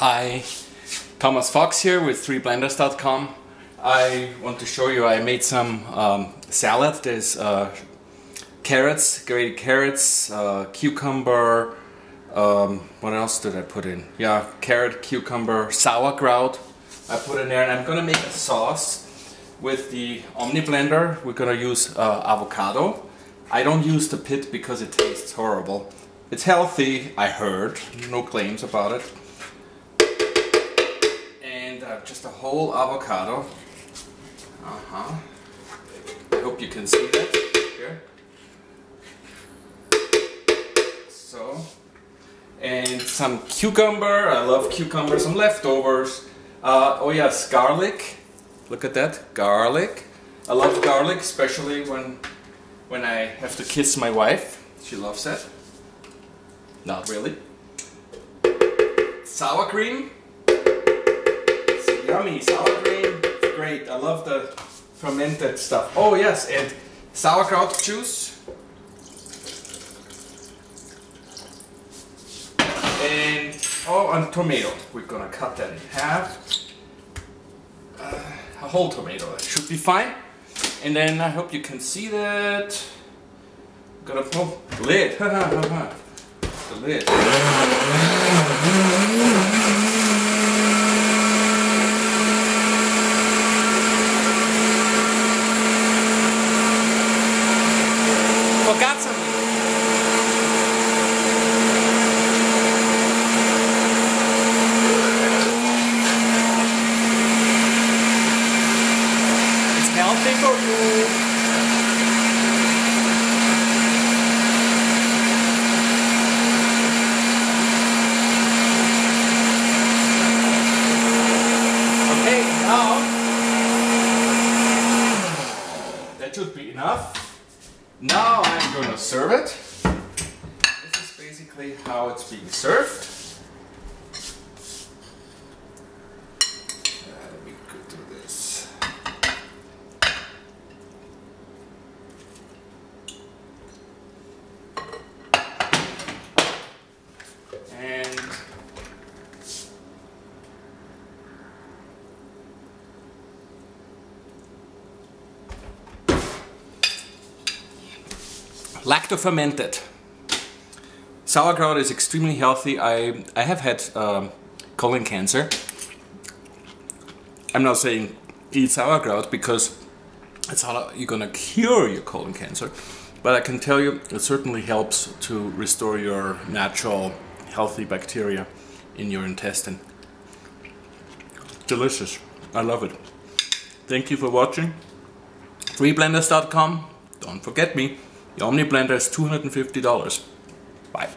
Hi, Thomas Fox here with 3blenders.com. I want to show you I made some salad. There's carrots, grated carrots, cucumber, what else did I put in? Yeah, carrot, cucumber, sauerkraut I put in there, and I'm gonna make a sauce with the OMNI Blender. We're gonna use avocado. I don't use the pit because it tastes horrible. It's healthy, I heard, no claims about it. And just a whole avocado. I hope you can see that here. So, and some cucumber. I love cucumber. Some leftovers. Oh yes, garlic. Look at that, garlic. I love garlic, especially when I have to kiss my wife. She loves that. Not really. Sour cream. It's yummy, sour cream. It's great. I love the fermented stuff. Oh yes, and sauerkraut juice. And and tomato. We're gonna cut that in half. A whole tomato. That should be fine. And then I hope you can see that. I'm gonna pull the lid. The lid. Forgot something. It's healthy for you. That should be enough. Now I'm going to serve it. This is basically how it's being served. Let me do this. And Lacto-Fermented. Sauerkraut is extremely healthy. I have had colon cancer. I'm not saying eat sauerkraut because it's how you're gonna cure your colon cancer, but I can tell you it certainly helps to restore your natural healthy bacteria in your intestine. Delicious. I love it. Thank you for watching. 3blenders.com. Don't forget me. The OMNI Blender is $250. Bye.